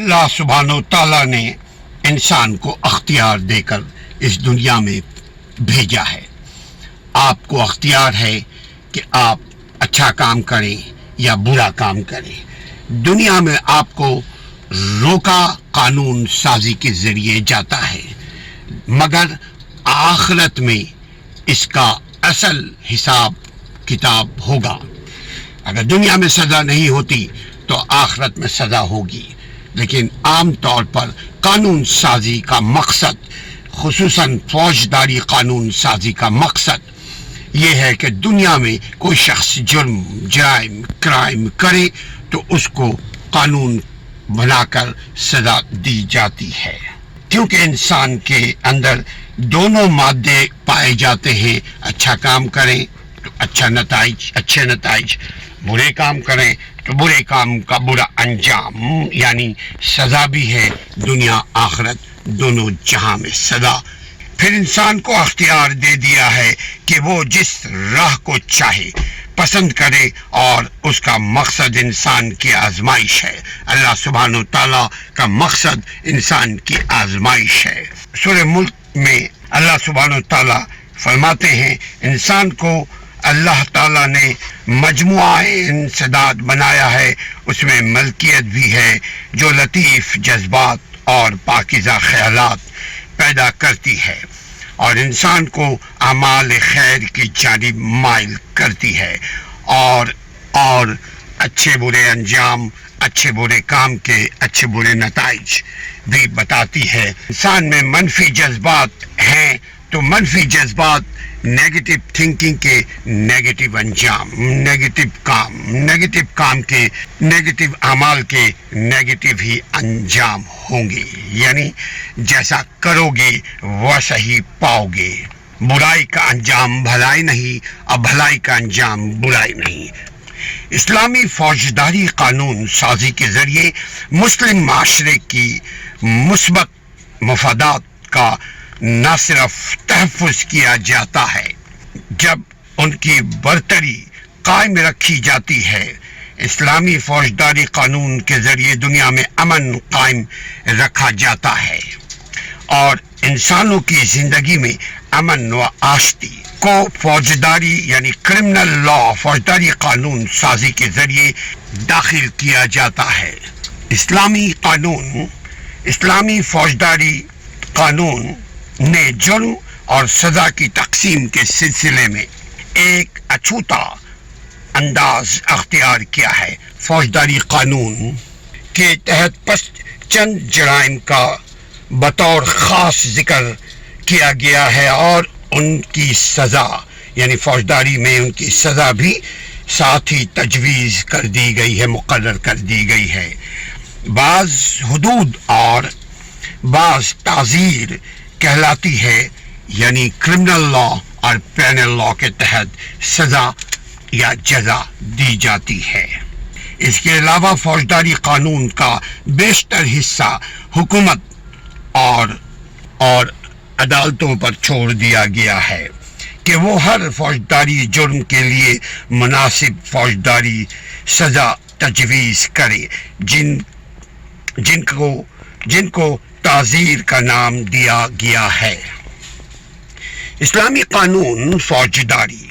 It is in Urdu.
اللہ سبحانہ و تعالیٰ نے انسان کو اختیار دے کر اس دنیا میں بھیجا ہے. آپ کو اختیار ہے کہ آپ اچھا کام کریں یا برا کام کریں. دنیا میں آپ کو روکا قانون سازی کے ذریعے جاتا ہے، مگر آخرت میں اس کا اصل حساب کتاب ہوگا. اگر دنیا میں سزا نہیں ہوتی تو آخرت میں سزا ہوگی. لیکن عام طور پر قانون سازی کا مقصد، خصوصاً فوجداری قانون سازی کا مقصد یہ ہے کہ دنیا میں کوئی شخص جرائم کرائم کرے تو اس کو قانون بنا کر سزا دی جاتی ہے. کیونکہ انسان کے اندر دونوں مادے پائے جاتے ہیں. اچھا کام کریں تو اچھے نتائج، برے کام کریں تو برے کام کا برا انجام، یعنی سزا بھی ہے دنیا آخرت دونوں جہاں میں سزا. پھر انسان کو اختیار دے دیا ہے کہ وہ جس راہ کو چاہے پسند کرے، اور اس کا مقصد انسان کی آزمائش ہے. اللہ سبحانہ و تعالیٰ کا مقصد انسان کی آزمائش ہے. سورہ ملک میں اللہ سبحانہ و تعالیٰ فرماتے ہیں انسان کو اللہ تعالیٰ نے مجموعہ انسداد بنایا ہے، اس میں ملکیت بھی ہے جو لطیف جذبات اور پاکیزہ خیالات پیدا کرتی ہے اور انسان کو اعمال خیر کی جانب مائل کرتی ہے، اور اچھے برے انجام، اچھے برے کام کے اچھے برے نتائج بھی بتاتی ہے. انسان میں منفی جذبات ہیں تو منفی جذبات نیگیٹو تھنکنگ کے نیگیٹو انجام، نیگیٹو کام کے نیگیٹو اعمال کے نیگیٹو ہی انجام ہوں گے. یعنی جیسا کرو گے ویسا ہی پاؤ گے. برائی کا انجام بھلائی نہیں اور بھلائی کا انجام برائی نہیں. اسلامی فوجداری قانون سازی کے ذریعے مسلم معاشرے کی مثبت مفادات کا نہ صرف تحفظ کیا جاتا ہے، جب ان کی برتری قائم رکھی جاتی ہے. اسلامی فوجداری قانون کے ذریعے دنیا میں امن قائم رکھا جاتا ہے اور انسانوں کی زندگی میں امن و آشتی کو فوجداری یعنی کرمنل لا، فوجداری قانون سازی کے ذریعے داخل کیا جاتا ہے. اسلامی فوجداری قانون نے جرم اور سزا کی تقسیم کے سلسلے میں ایک اچھوتا انداز اختیار کیا ہے. فوجداری قانون کے تحت چند جرائم کا بطور خاص ذکر کیا گیا ہے اور ان کی سزا یعنی فوجداری میں ان کی سزا بھی ساتھ ہی تجویز کر دی گئی ہے، مقرر کر دی گئی ہے. بعض حدود اور بعض تعزیر کہلاتی ہے، یعنی کرمنل لا اور پینل لا کے تحت سزا یا جزا دی جاتی ہے. اس کے علاوہ فوجداری قانون کا بیشتر حصہ حکومت اور عدالتوں پر چھوڑ دیا گیا ہے کہ وہ ہر فوجداری جرم کے لیے مناسب فوجداری سزا تجویز کرے، جن کو تعزیر کا نام دیا گیا ہے. اسلامی قانون فوجداری